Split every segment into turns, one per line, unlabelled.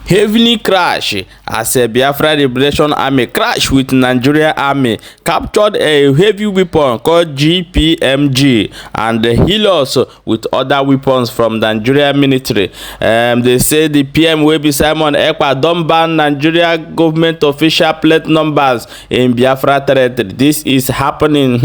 Heavily crash as a Biafra Liberation Army crash with Nigerian Army, captured a heavy weapon called GPMG and healers with other weapons from Nigerian military. They say the PM wey be Simon Ekpa don ban Nigeria government official plate numbers in Biafra territory. This is happening.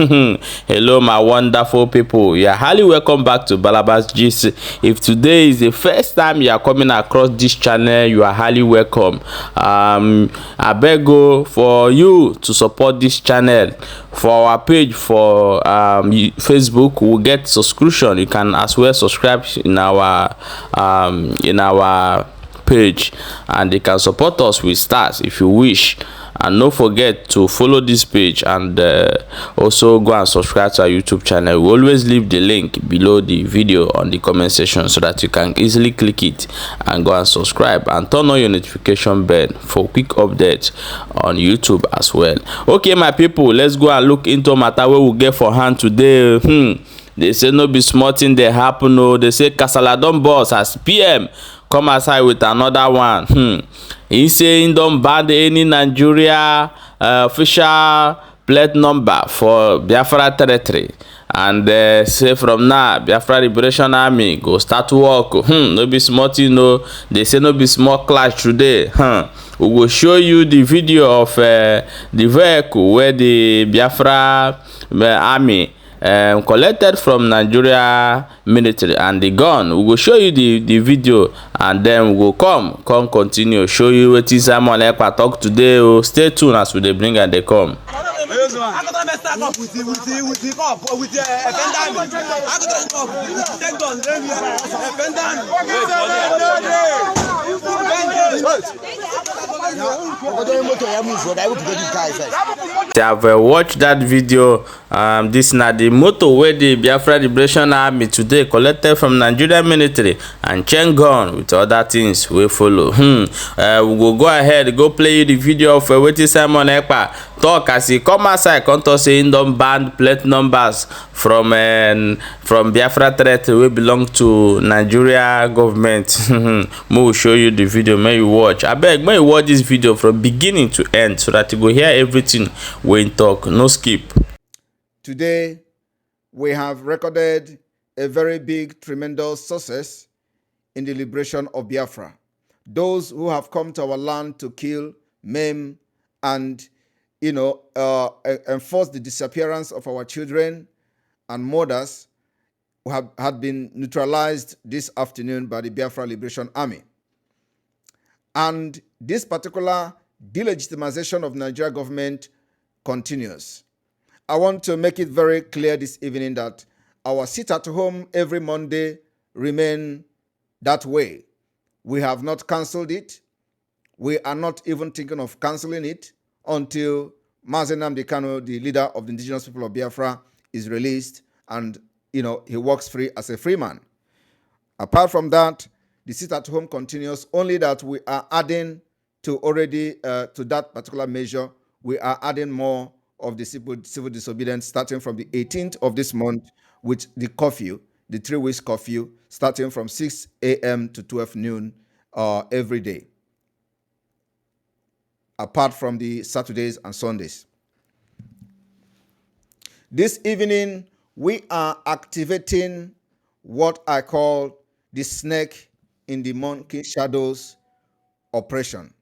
Hello my wonderful people, you are highly welcome back to Balabas Gist. If today is the first time you are coming across this channel, you are highly welcome. I beg for you to support this channel. For our page for Facebook, we'll get subscription. You can as well subscribe in our page, and you can support us with stars if you wish. And don't forget to follow this page and also go and subscribe to our YouTube channel. We always leave the link below the video on the comment section so that you can easily click it and go and subscribe and turn on your notification bell for quick updates on YouTube as well. Okay my people, let's go and look into matter wey we get for hand today. They say no be small thing dey happen. They say kasala don burst as PM come aside with another one. He say he don ban any Nigeria official plate number for Biafra territory, and say from now Biafra Liberation Army go start work. No be small thing. They say no be small clash today. We will show you the video of the vehicle where the Biafra Army collected from Nigeria military and the gun. We will show you the video, and then we will come continue show you what is Simon Ekpa talk today. Stay tuned as we dey bring and they come. They have watched that video. This na the motor where the Biafra Liberation Army today collected from Nigerian military and chain gun with other things we follow. We will go ahead go play you the video of wetin Simon Ekpa talk as he come outside come talk say he don ban plate numbers from Biafra territory wey belong to Nigeria government. We will show you the video. May you watch. Abeg, may you watch this video from beginning to end so that you go hear everything we talk. No skip.
Today, we have recorded a very big, tremendous success in the liberation of Biafra. Those who have come to our land to kill, maim, and enforce the disappearance of our children and mothers had been neutralized this afternoon by the Biafra Liberation Army. And this particular delegitimization of Nigeria government continues. I want to make it very clear this evening that our sit at home every Monday remain that way. We have not cancelled it. We are not even thinking of cancelling it until Mazi Nnamdi Kanu, the leader of the indigenous people of Biafra, is released and he walks free as a free man. Apart from that, the sit at home continues, only that we are adding to already to that particular measure, we are adding more of the civil disobedience starting from the 18th of this month with the curfew, the 3 weeks curfew, starting from 6 a.m. to 12 noon every day, apart from the Saturdays and Sundays. This evening, we are activating what I call the snake in the monkey shadows operation.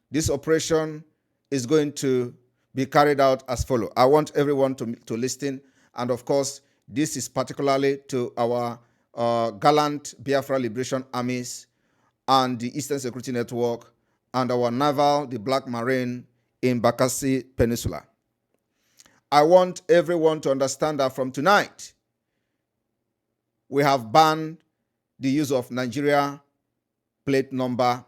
This operation is going to be carried out as follows. I want everyone to listen, and of course, this is particularly to our gallant Biafra Liberation Armies and the Eastern Security Network and our naval, the Black Marine in Bakassi Peninsula. I want everyone to understand that from tonight, we have banned the use of Nigeria plate number,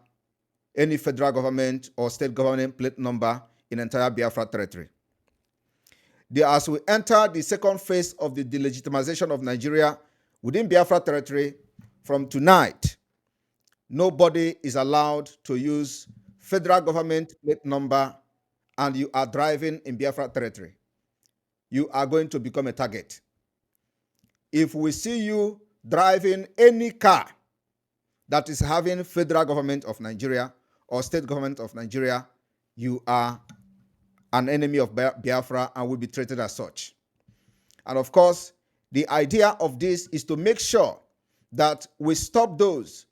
any federal government or state government plate number in entire Biafra territory. As we enter the second phase of the delegitimization of Nigeria within Biafra territory, from tonight, nobody is allowed to use federal government plate number and you are driving in Biafra territory. You are going to become a target. If we see you driving any car that is having federal government of Nigeria or state government of Nigeria, you are an enemy of Biafra and will be treated as such. And of course, the idea of this is to make sure that we stop those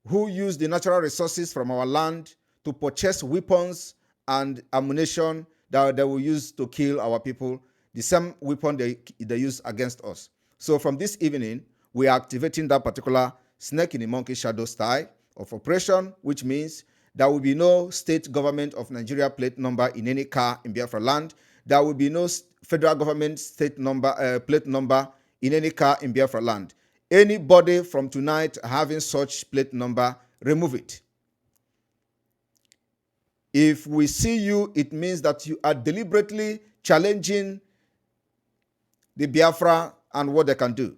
who use the natural resources from our land to purchase weapons and ammunition that they will use to kill our people, the same weapon they use against us. So from this evening, we are activating that particular snake in the monkey shadow style of operation, which means there will be no state government of Nigeria plate number in any car in Biafra land. There will be no federal government state number plate number in any car in Biafra land. Anybody from tonight having such plate number, remove it. If we see you, it means that you are deliberately challenging the Biafra and what they can do.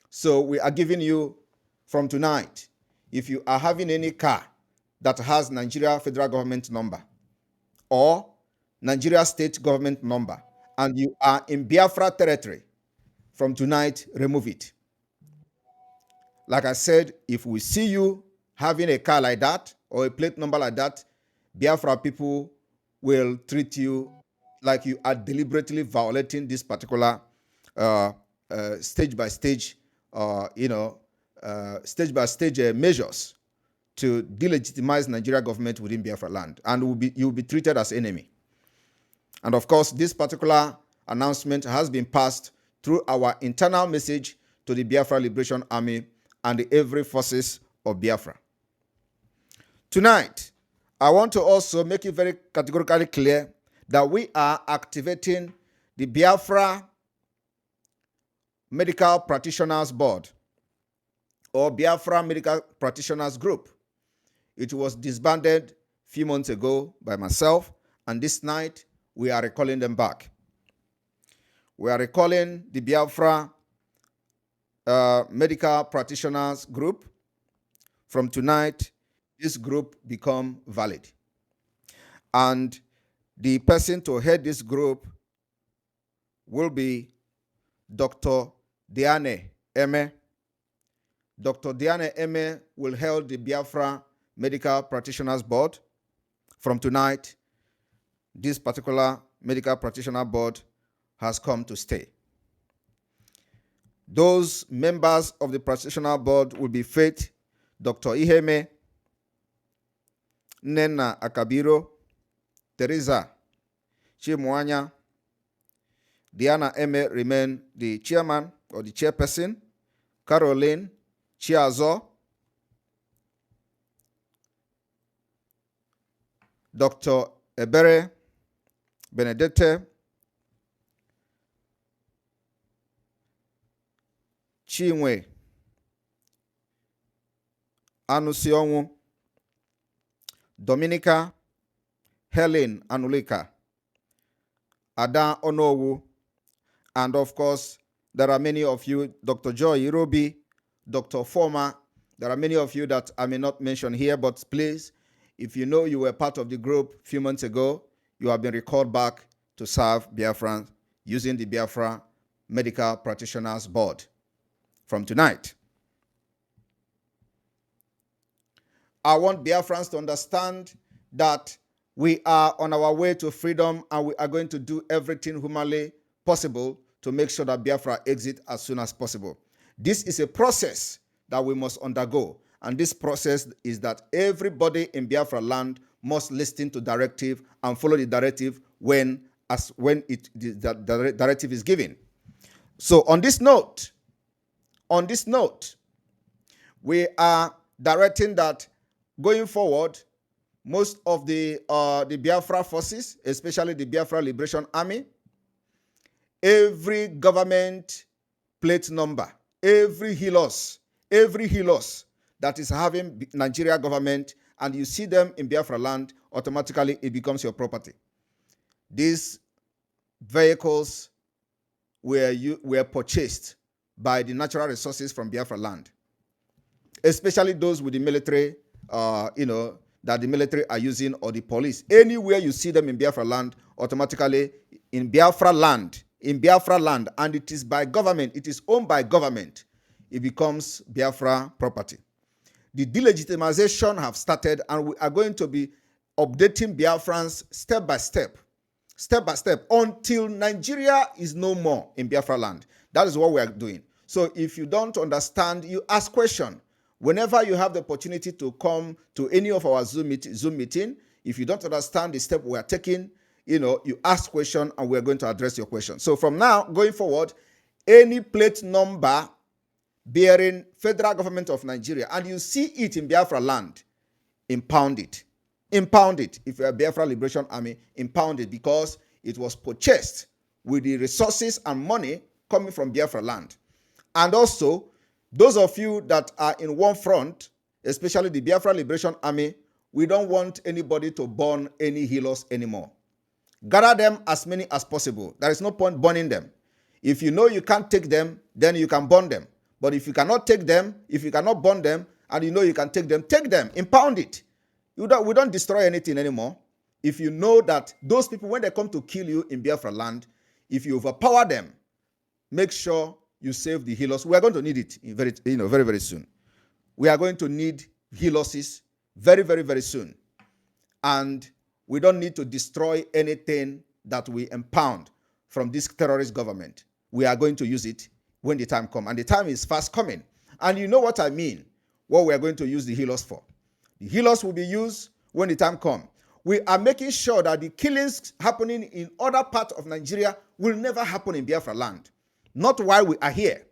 So we are giving you from tonight, if you are having any car that has Nigeria federal government number or Nigeria state government number and you are in Biafra territory, from tonight, remove it. Like I said, if we see you having a car like that or a plate number like that, Biafra people will treat you like you are deliberately violating this particular stage by stage, stage by stage measures to delegitimize Nigeria government within Biafra land, and you will be treated as enemy. And of course, this particular announcement has been passed through our internal message to the Biafra Liberation Army and the every forces of Biafra. Tonight, I want to also make it very categorically clear that we are activating the Biafra Medical Practitioners Board or Biafra Medical Practitioners Group. It was disbanded a few months ago by myself, and this night we are recalling them back. We are recalling the Biafra Medical Practitioners Group. From tonight, this group become valid. And the person to head this group will be Dr. Diane Eme. Dr. Diane Eme will head the Biafra Medical Practitioners Board. From tonight, this particular Medical Practitioner Board has come to stay. Those members of the Practitioner Board will be Faith, Dr. Iheme, Nena Akabiro, Teresa Chimwanya. Diana Eme remain the chairman or the chairperson. Caroline Chiazo, Dr. Ebere Benedette, Chinwe Anusionwu, Dominica Helen Anulika, Ada Onowu, and of course, there are many of you, Dr. Joy Irobi, Dr. Former. There are many of you that I may not mention here, but please, if you know you were part of the group a few months ago, you have been recalled back to serve Biafra using the Biafra Medical Practitioners Board from tonight. I want Biafrans to understand that we are on our way to freedom and we are going to do everything humanly possible to make sure that Biafra exit as soon as possible. This is a process that we must undergo. And this process is that everybody in Biafra land must listen to directive and follow the directive when the directive is given. So on this note, we are directing that going forward, most of the Biafra forces, especially the Biafra Liberation Army, every government plate number, every helos that is having Nigeria government and you see them in Biafra land, automatically it becomes your property. These vehicles were purchased by the natural resources from Biafra land, especially those with the military, that the military are using, or the police. Anywhere you see them in Biafra land, automatically in Biafra land, and it is by government, it is owned by government, it becomes Biafra property. the delegitimization have started, and we are going to be updating Biafrans step by step, until Nigeria is no more in Biafra land. That is what we are doing. So if you don't understand, you ask question. Whenever you have the opportunity to come to any of our Zoom meeting, if you don't understand the step we are taking, you ask question and we're going to address your question. So from now going forward, any plate number bearing federal government of Nigeria and you see it in Biafra land, impound it. Impound it. If you're a Biafra Liberation Army, impound it, because it was purchased with the resources and money coming from Biafra land. And also, those of you that are in one front, especially the Biafra Liberation Army, we don't want anybody to burn any healers anymore. Gather them as many as possible. There is no point burning them. If you know you can't take them, then you can burn them. But if you cannot take them, if you cannot burn them, and you know you can take them, impound it. We don't destroy anything anymore. If you know that those people, when they come to kill you in Biafra land, if you overpower them, make sure you save the healers. We are going to need it very, very soon. We are going to need healers very, very, very soon. And we don't need to destroy anything that we impound from this terrorist government. We are going to use it when the time comes. And the time is fast coming. And you know what I mean, what we are going to use the healers for. The healers will be used when the time comes. We are making sure that the killings happening in other parts of Nigeria will never happen in Biafra land. Not while we are here.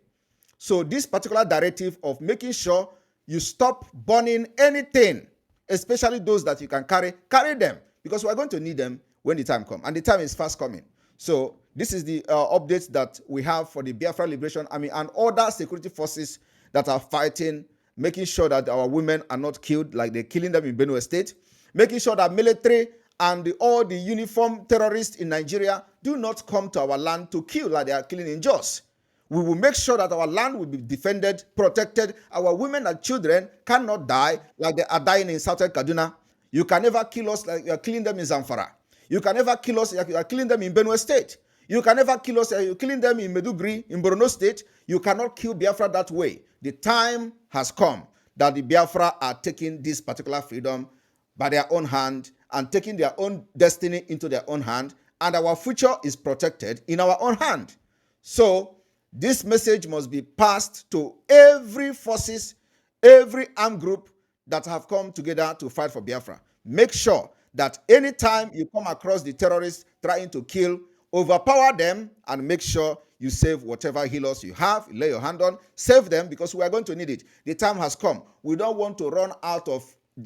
So this particular directive of making sure you stop burning anything, especially those that you can carry them, because we are going to need them when the time comes. And the time is fast coming. So this is the updates that we have for the Biafra Liberation Army and other security forces that are fighting, making sure that our women are not killed like they're killing them in Benue State, making sure that military and all the uniform terrorists in Nigeria do not come to our land to kill like they are killing in Jos. We will make sure that our land will be defended, protected. Our women and children cannot die like they are dying in Southern Kaduna. You can never kill us like you are killing them in Zamfara. You can never kill us like you are killing them in Benue State. You can never kill us like you are killing them in Meduguri, in Borno State. You cannot kill Biafra that way. The time has come that the Biafra are taking this particular freedom by their own hand and taking their own destiny into their own hand, and our future is protected in our own hand. So this message must be passed to every forces, every armed group that have come together to fight for Biafra. Make sure that anytime you come across the terrorists trying to kill, overpower them and make sure you save whatever healers you have, lay your hand on, save them, because we are going to need it. The time has come. We don't want to run out of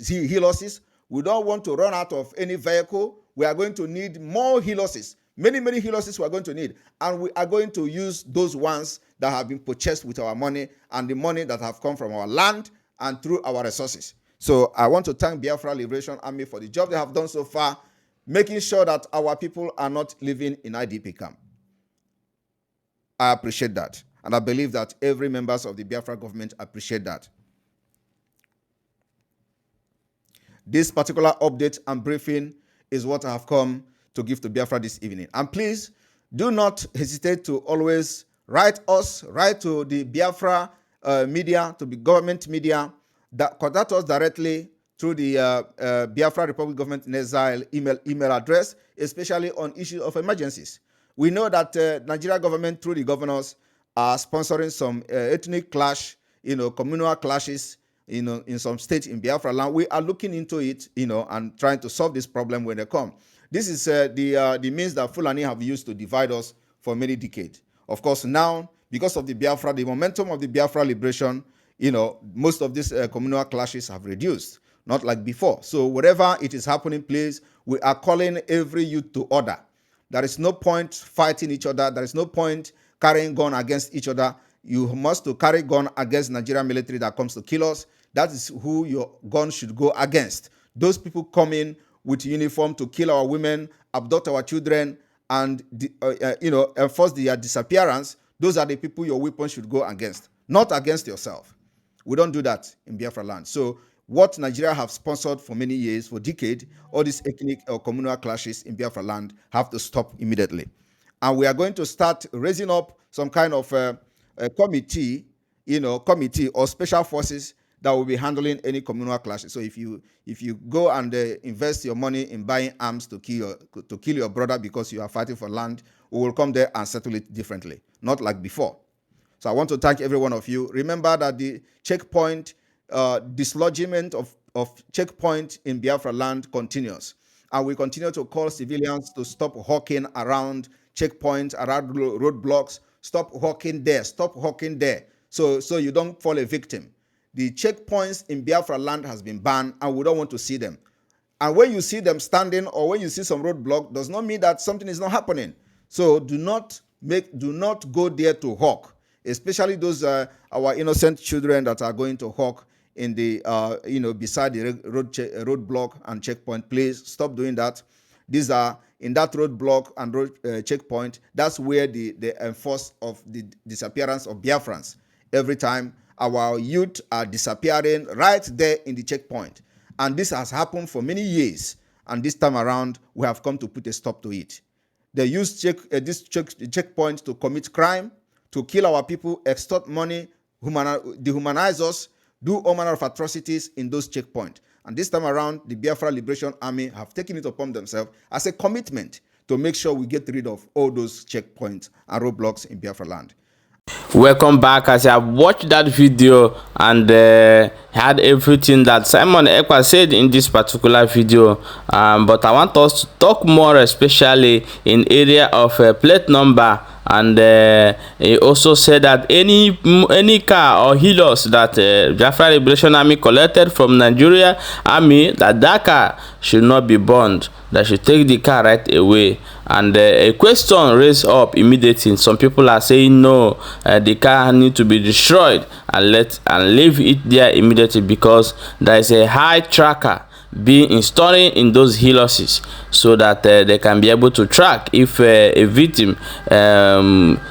healers. We don't want to run out of any vehicle. We are going to need more healers. Many healers we are going to need. And we are going to use those ones that have been purchased with our money and the money that have come from our land and through our resources. So I want to thank Biafra Liberation Army for the job they have done so far, making sure that our people are not living in IDP camp. I appreciate that. And I believe that every member of the Biafra government appreciate that. This particular update and briefing is what I have come to give to Biafra this evening. And please do not hesitate to always write to the Biafra media, to the government media, that contact us directly through the Biafra Republic Government in Exile email address, especially on issues of emergencies. We know that Nigeria government, through the governors, are sponsoring some ethnic clash, communal clashes, in some states in Biafra land. We are looking into it, and trying to solve this problem when they come. This is the means that Fulani have used to divide us for many decades. Of course, now, because of the Biafra, the momentum of the Biafra liberation, most of these communal clashes have reduced, not like before. So wherever it is happening, please, we are calling every youth to order. There is no point fighting each other. There is no point carrying gun against each other. You must to carry gun against Nigerian military that comes to kill us. That is who your gun should go against. Those people come in with uniform to kill our women, abduct our children, and enforce their disappearance. Those are the people your weapon should go against, not against yourself. We don't do that in Biafra land. So what Nigeria have sponsored for many years, for decades, all these ethnic or communal clashes in Biafra land have to stop immediately. And we are going to start raising up some kind of a committee or special forces that will be handling any communal clashes. So if you go and invest your money in buying arms to kill your brother because you are fighting for land, we will come there and settle it differently, not like before. So I want to thank every one of you. Remember that the checkpoint dislodgement of checkpoint in Biafra land continues, and we continue to call civilians to stop hawking around checkpoints, around roadblocks. Stop hawking there. Stop hawking there. So you don't fall a victim. The checkpoints in Biafra land has been banned, and we don't want to see them. And when you see them standing, or when you see some roadblock, does not mean that something is not happening. So do not go there to hawk, especially those our innocent children that are going to hawk in the beside the roadblock and checkpoint. Please stop doing that. These are in that roadblock and road checkpoint. That's where they enforce of the disappearance of Biafrans. Every time our youth are disappearing right there in the checkpoint, and this has happened for many years. And this time around, we have come to put a stop to it. They use this checkpoint to commit crime, to kill our people, extort money, dehumanize us, do all manner of atrocities in those checkpoints. And this time around, the Biafra Liberation Army have taken it upon themselves as a commitment to make sure we get rid of all those checkpoints and roadblocks in Biafra land.
Welcome back. As I watched that video and had everything that Simon Ekpa said in this particular video, but I want us to talk more, especially in area of plate number. And he also said that any car or helos that Biafra Liberation Army collected from Nigerian Army, that car should not be burned. They should take the car right away. And a question raised up immediately. Some people are saying no, the car need to be destroyed and leave it there immediately, because there is a high tracker being installed in those helixes, so that they can be able to track if a victim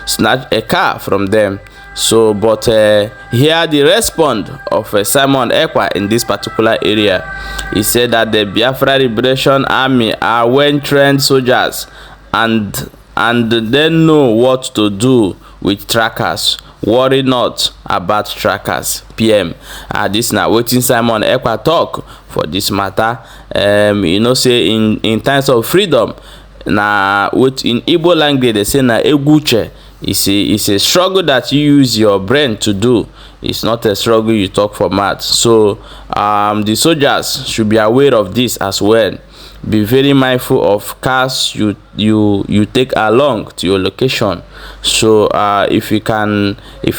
snatch a car from them. So but here the response of Simon Ekpa in this particular area. He said that the Biafra Liberation Army are well-trained soldiers, and they know what to do with trackers. Worry not about trackers. PM. This now waiting Simon Ekpa talk for this matter. Say in times of freedom, na in Igbo language they say na eguche. It's a struggle that you use your brain to do. It's not a struggle you talk for math. So the soldiers should be aware of this as well. Be very mindful of cars you take along to your location. So if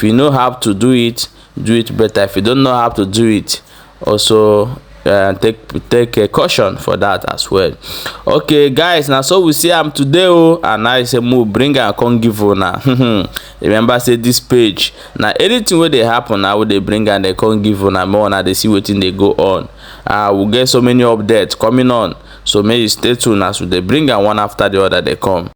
you know how to do it better. If you don't know how to do it, also take a caution for that as well. Okay guys, now so we see I'm today and I say move bring and come give now. Remember say this page now anything where they happen now they bring and they come give now more now they see what thing they go on. We'll get so many updates coming on, so may you stay tuned as they bring and one after the other they come.